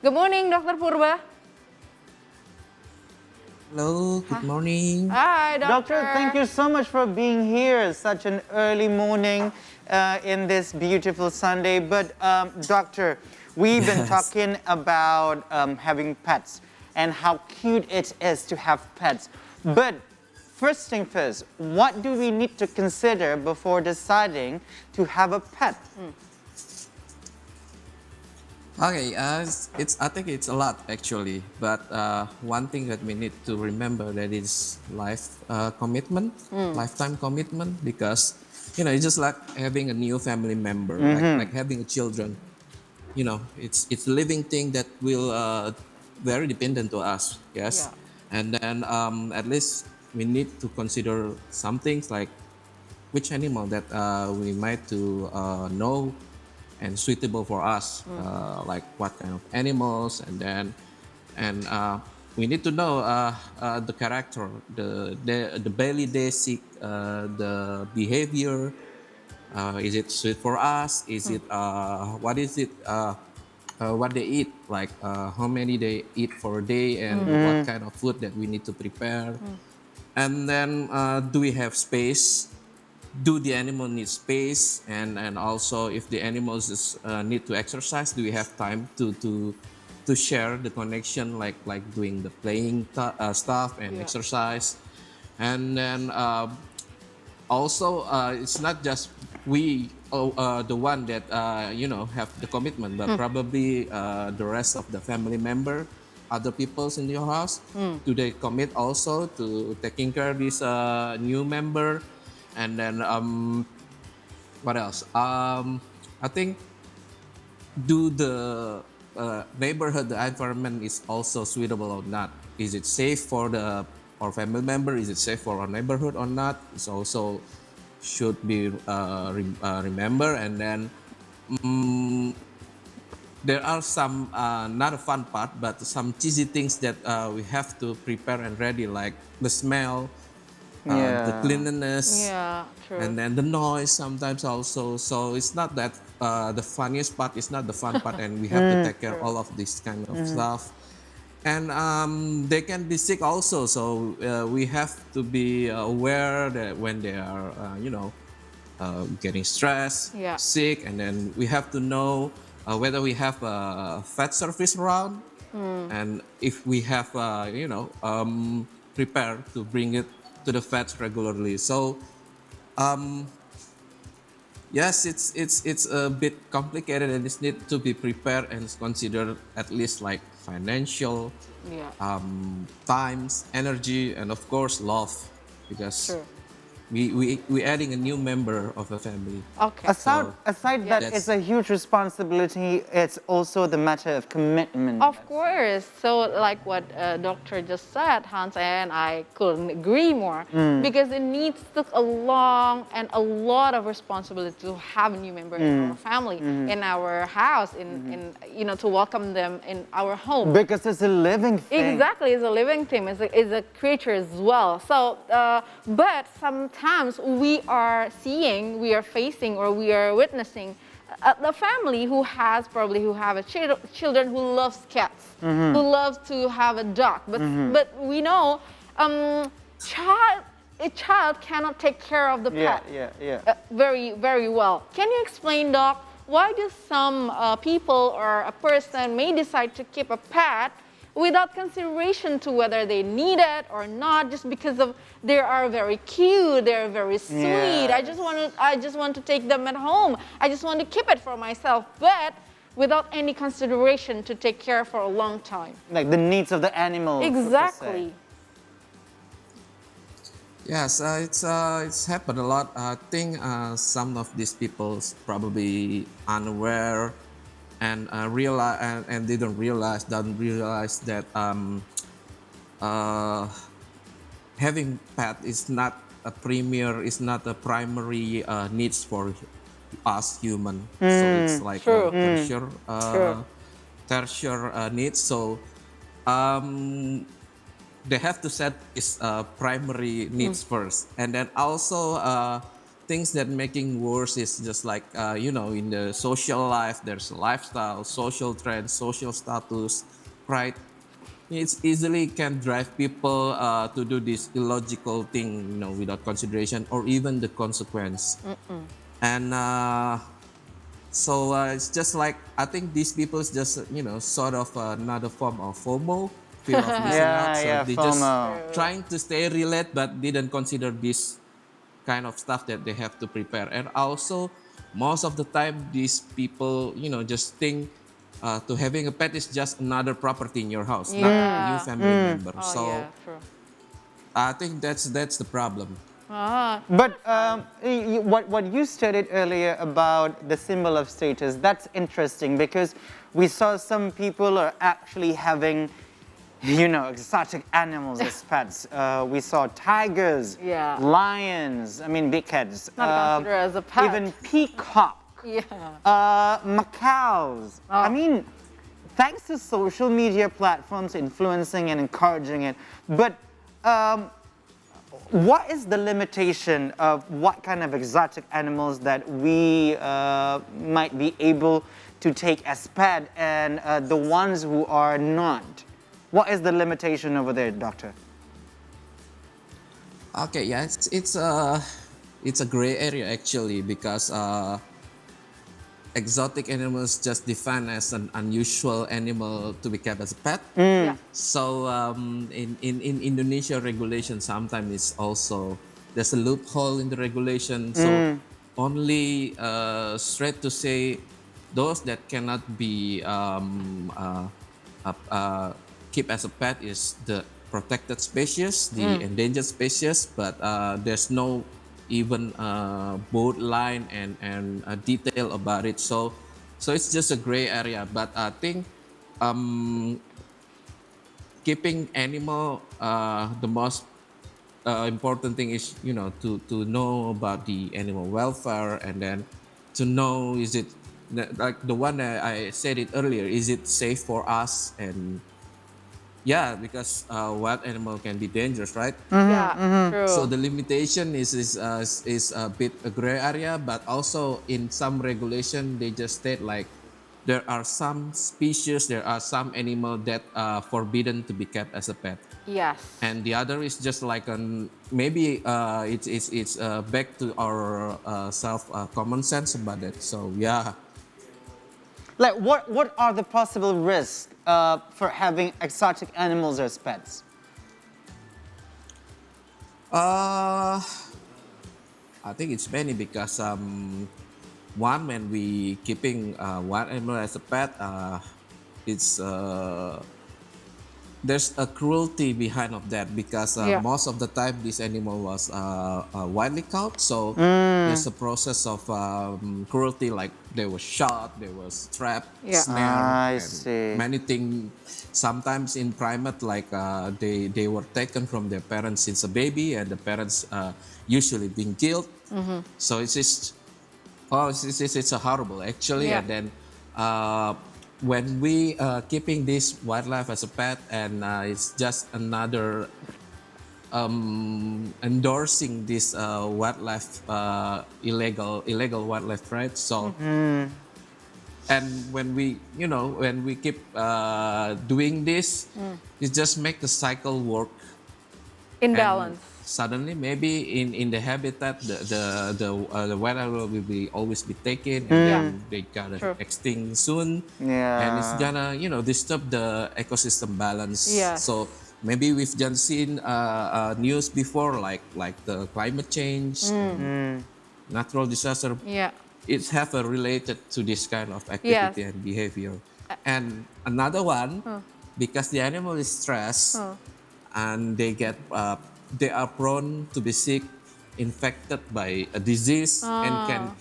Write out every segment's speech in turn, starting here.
Good morning, Dr. Purba. Hello, good morning. Hi, Doctor, thank doctor. you so much for being here. Such an early morning in this beautiful Sunday. But, Doctor, we've been Yes. talking about having pets and how cute it is to have pets. But first thing first, what do we need to consider before deciding to have a pet? Okay, I think it's a lot actually, but one thing that we need to remember that is commitment, lifetime commitment, because it's just like having a new family member, like having children. It's a living thing that will very dependent to us. Yeah. Yes, and then at least we need to consider some things like which animal that we might to know and suitable for us, like what kind of animals, and then and we need to know the character, the daily basic, the behavior. Is it sweet for us? Is it what is it? What they eat, like how many they eat for a day, and what kind of food that we need to prepare, and then do we have space? Do the animal need space, and also if the animals need to exercise, do we have time to share the connection, like doing the playing stuff and Yeah. exercise, and then also it's not just we the one that have the commitment, but probably the rest of the family member, other peoples in your house. Do they commit also to taking care of this new member? And then what else? I think, do the neighborhood, the environment is also suitable or not? Is it safe for the our family member? Is it safe for our neighborhood or not? It's also should be remember. And then there are some not a fun part, but some cheesy things that we have to prepare and ready, like the smell, the Yeah. cleanliness, Yeah, true. and then the noise sometimes also. So it's not that the funniest part is not the fun part, and we have to take care of True. all of this kind of stuff. And they can be sick also, so we have to be aware that when they are getting stressed, Yeah. sick, and then we have to know whether we have a vet service around, and if we have prepared to bring it to the vet regularly. So yes, it's a bit complicated, and it needs to be prepared and considered, at least like financial, Yeah. times, energy, and of course love, because True. we adding a new member of a family. Okay. Aside, So aside Yeah. that it's that's a huge responsibility, it's also the matter of commitment. Of course. So, like what doctor just said, Hans, and I couldn't agree more, because it needs a long and a lot of responsibility to have a new member in our family, in our house, in to welcome them in our home. Because it's a living thing. Exactly, it's a living thing, it's a creature as well. So, but sometimes we are facing, or we are witnessing the family who have a children who loves cats, who loves to have a dog. But we know, child a child cannot take care of the Yeah, pet yeah, yeah. very, very well. Can you explain, Doc, why do some people or a person may decide to keep a pet without consideration to whether they need it or not, just because of they are very cute, they're very sweet. Yes. I just want to take them at home. I just want to keep it for myself, but without any consideration to take care for a long time. Like the needs of the animal. per se. Exactly. yes, it's happened a lot. I think some of these people probably unaware and realize, and they don't realize that uh, having pet is not a primary needs for us human. So it's like True. a tertiary True. needs. So um, they have to set is primary needs first, and then also things that making worse is just like in the social life, there's lifestyle, social trends, social status, pride. It's easily can drive people to do this illogical thing, without consideration or even the consequence. And it's just like I think these people is just sort of another form of FOMO, fear of missing out. Yeah, So yeah, they just FOMO. trying to stay relate, but didn't consider this kind of stuff that they have to prepare. And also, most of the time, these people, just think to having a pet is just another property in your house, not you Yeah. family member. Oh, So yeah, true. I think that's the problem. Ah, But what you stated earlier about the symbol of status, that's interesting because we saw some people are actually having, exotic animals as pets. We saw tigers, Yeah. lions, I mean big cats. Not considered as a pet. Even peacock, yeah. macaws. I mean, thanks to social media platforms influencing and encouraging it. But what is the limitation of what kind of exotic animals that we might be able to take as pet and the ones who are not? What is the limitation over there, doctor? Okay, yeah, it's a gray area actually because exotic animals just defined as an unusual animal to be kept as a pet. Yeah. So in Indonesia regulation sometimes it's also there's a loophole in the regulation. So only straight to say those that cannot be keep as a pet is the protected species, the endangered species, but there's no even board line and detail about it. So it's just a gray area. But I think keeping animal, the most important thing is to know about the animal welfare, and then to know is it like the one that I said it earlier, is it safe for us? And yeah, because wild animal can be dangerous, right? Yeah, true. So the limitation is a bit a gray area, but also in some regulation they just state like there are some species, there are some animal that are forbidden to be kept as a pet, Yes. and the other is just like maybe it's back to our self common sense about it. So yeah. Like, what are the possible risks for having exotic animals as pets? I think it's many because one, when we keeping one animal as a pet, it's there's a cruelty behind of that because Yeah. most of the time this animal was widely caught. So there's a process of cruelty, like they were shot, they were trapped, Yeah. snared, I and see. many things. Sometimes in primate, like they were taken from their parents since a baby, and the parents usually being killed. So it's a horrible actually. Yeah. And then when we keeping this wildlife as a pet, and it's just another endorsing this wildlife illegal wildlife, right? So and when we keep doing this, it just make the cycle work. In And balance. suddenly, maybe in the habitat, the wild animal will be always be taken, and then they gotta True. extinct soon. Yeah. And it's gonna disturb the ecosystem balance. Yes. So maybe we've just seen news before, like the climate change, and natural disaster. Yeah. It's have a related to this kind of activity and behavior. And another one, because the animal is stressed, and they are prone to be sick, infected by a disease, and can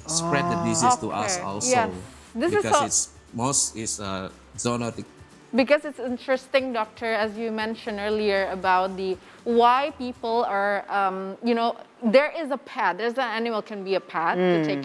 spread the disease to us Okay. also. Yes. This is because so- it's most is zoonotic. Because it's interesting, doctor, as you mentioned earlier about the why people are, there is a pet. There's an animal can be a pet to take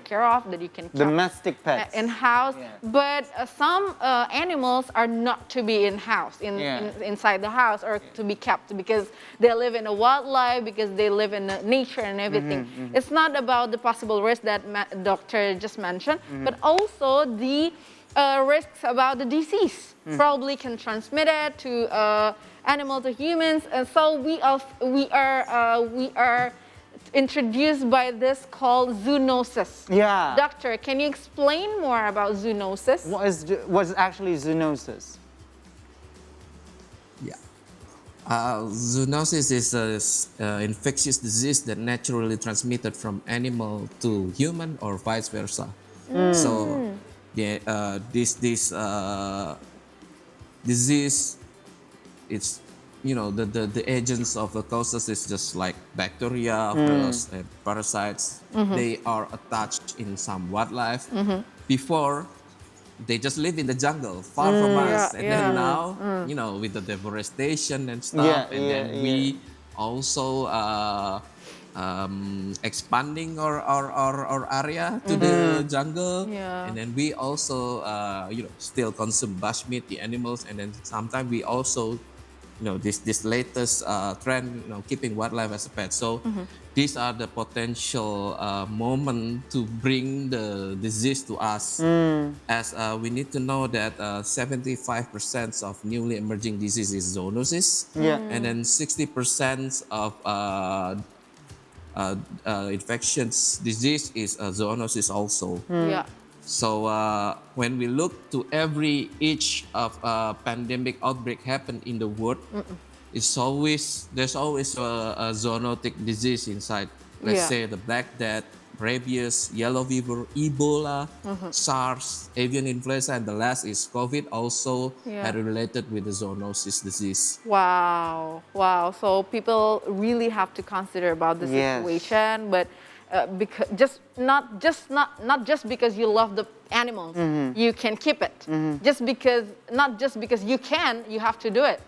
care of that you can keep Domestic pets. in house. Yeah. But some animals are not to be in house inside the house or to be kept because they live in a wildlife, because they live in nature and everything. It's not about the possible risk that doctor just mentioned, but also the risks about the disease. Probably can transmit it to animal to humans, and so we are introduced by this called zoonosis. Yeah. Doctor, can you explain more about zoonosis? What is actually zoonosis? Yeah. Zoonosis is an infectious disease that naturally transmitted from animal to human or vice versa. So, this disease, it's the agents of the causes is just like bacteria, virus, and parasites. They are attached in some wildlife. Before, they just live in the jungle, far from us, and then now, with the deforestation and stuff, then we also expanding our area to the jungle, and then we also still consume bushmeat, the animals, and then sometimes we also this latest trend, keeping wildlife as a pet. So these are the potential moment to bring the disease to us, as we need to know that 75% of newly emerging disease is zoonosis, and then 60% of infections disease is zoonosis also. So when we look to each of pandemic outbreak happen in the world, there's always a zoonotic disease inside. Let's say the Black Death, rabies, yellow fever, Ebola, SARS, avian influenza, and the last is COVID, also are related with the zoonosis disease. Wow. So people really have to consider about the situation, but because not just because you love the animals, you can keep it. Not just because you can, you have to do it.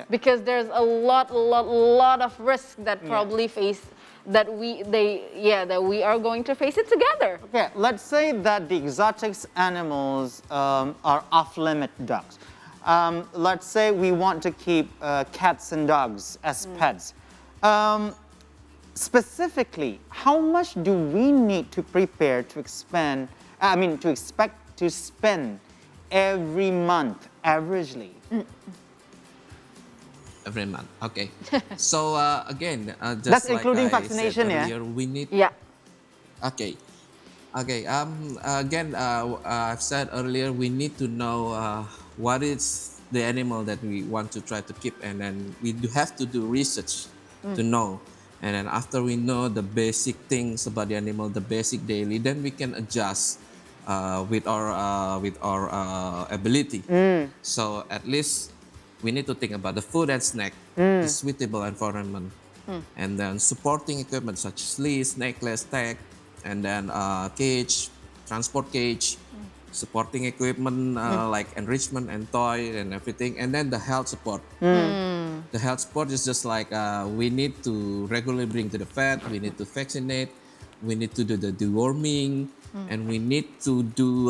Because there's a lot of risk that probably face that we are going to face it together. Okay, let's say that the exotic animals are off-limit dogs. Let's say we want to keep cats and dogs as pets. Specifically, how much do we need to prepare to expect to spend every month averagely? Every month, okay. So again, just That's like including I vaccination, said earlier, we need. Okay. Again, I've said earlier, we need to know what is the animal that we want to try to keep, and then we do have to do research to know. And then after we know the basic things about the animal, the basic daily, then we can adjust with our ability. So at least we need to think about the food and snack, the suitable environment, and then supporting equipment such as leash, necklace, tag, and then cage, transport cage, supporting equipment like enrichment and toy and everything, and then the health support. The health support is just like we need to regularly bring to the vet, we need to vaccinate, we need to do the deworming, and we need to do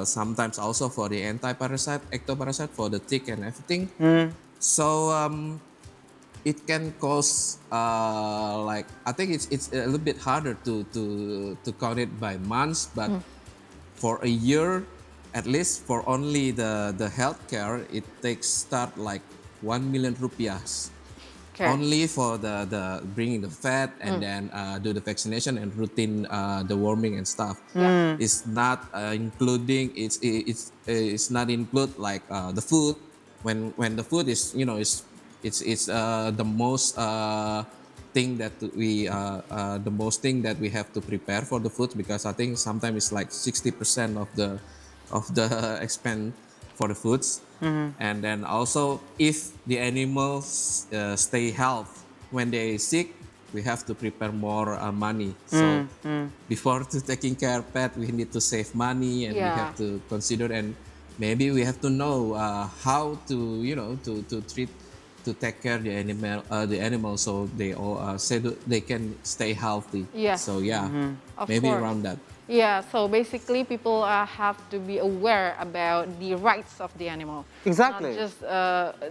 sometimes also for the anti-parasite, ectoparasite for the tick and everything. So it can cause I think it's a little bit harder to count it by months, but for a year, at least for only the healthcare, it takes start like 1 million rupiahs. Only for the bringing the vet and then do the vaccination and routine the worming and stuff. It's not including it's not include like the food. When the food is it's the most thing that we have to prepare for the food, because I think sometimes it's like 60% of the expense for the foods. And then also if the animals stay healthy when they sick, we have to prepare more money. So before to taking care of pet, we need to save money, and we have to consider, and maybe we have to know how to to to take care the animal, so they all they can stay healthy. Yes. So yeah, Of maybe course. around that. Yeah, so basically people have to be aware about the rights of the animal. Exactly.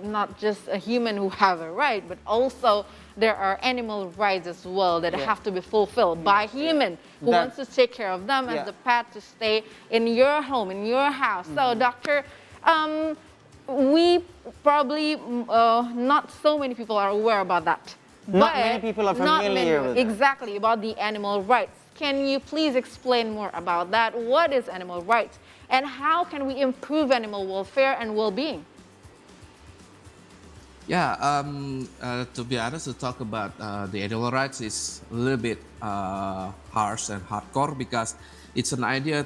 Not just a human who have a right, but also there are animal rights as well that have to be fulfilled by human who wants to take care of them as the pet to stay in your home, in your house. So doctor, we probably, not so many people are aware about that. Not But many people are not familiar many- with it. Exactly, about the animal rights. Can you please explain more about that? What is animal rights? And how can we improve animal welfare and well-being? Yeah, to be honest, to talk about the animal rights is a little bit harsh and hardcore because it's an idea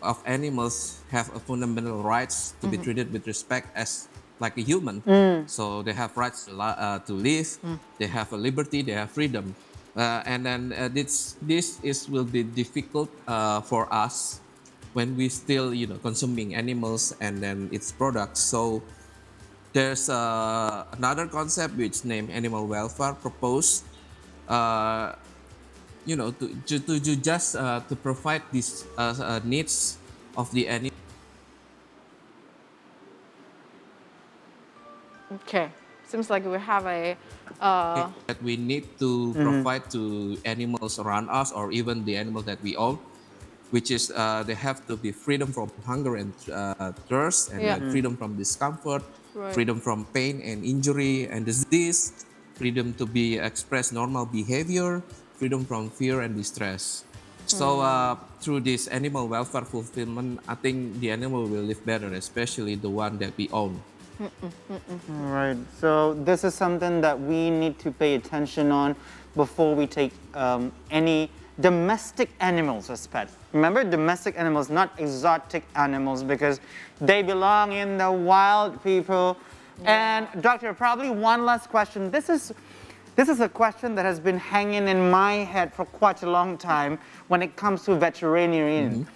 of animals have a fundamental rights to be treated with respect as like a human. So they have rights to live, they have a liberty, they have freedom. And then will be difficult for us when we still consuming animals and then its products. So there's another concept which named animal welfare proposed, uh, to just to provide these needs of the animal. Okay, seems like we have a, That we need to provide to animals around us or even the animals that we own, which is they have to be freedom from hunger and thirst, and Yeah. like freedom from discomfort, Right. freedom from pain and injury and disease, freedom to be express normal behavior, freedom from fear and distress. So through this animal welfare fulfillment, I think the animal will live better, especially the one that we own. Right. So this is something that we need to pay attention on before we take any domestic animals as pets. Remember, domestic animals, not exotic animals, because they belong in the wild, people. And doctor, probably one last question. This is a question that has been hanging in my head for quite a long time when it comes to veterinarian.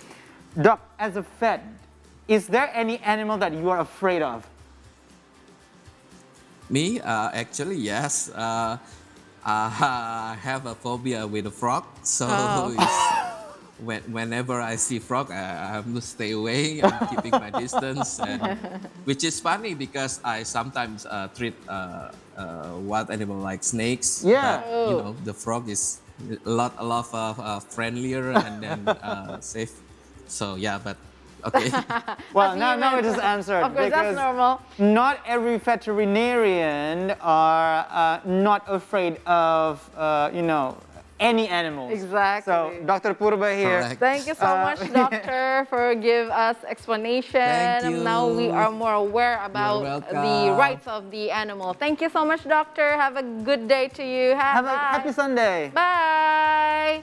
Doc, as a vet, is there any animal that you are afraid of? Me, actually, yes. I have a phobia with a frog, so whenever I see frog, I have to stay away. I'm keeping my distance, and, which is funny because I sometimes treat wild animal like snakes. Yeah. But, the frog is a lot friendlier and then safe. So yeah, but okay. Well, now it is answered. Of course, that's because normal. Not every veterinarian are not afraid of, any animals. Exactly. So, Dr. Purba here. Correct. Thank you so much, doctor, for give us explanation. Thank you. Now we are more aware about welcome. the rights of the animal. Thank you so much, doctor. Have a good day to you. Have a happy Sunday. Bye.